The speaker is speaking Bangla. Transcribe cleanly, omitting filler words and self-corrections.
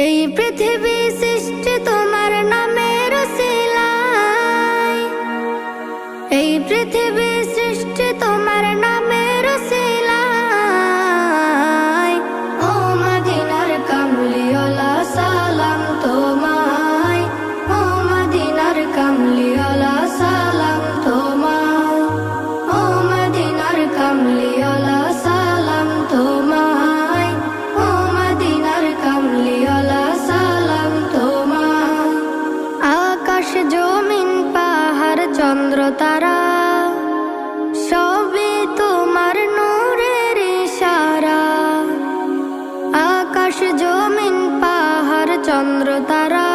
এই পৃথিবী সৃষ্টি তোমার নামের উসিলায়, এই পৃথিবী সৃষ্টি তোমার নামের উসিলায়। ও মদিনার কামলিওয়ালা সালাম তোমায়, ও মদিনার কামলিওয়ালা সালাম তোমায়, ও মদিনার কামলিওয়ালা সালাম তোমায়, ও মদিনার কামলিওয়ালা সালাম তোমায়। আকাশ জমিন পাহাড় চন্দ্র তারা সবই তোমার নূরের ইশারা। আকাশ জমিন পাহাড় চন্দ্র তারা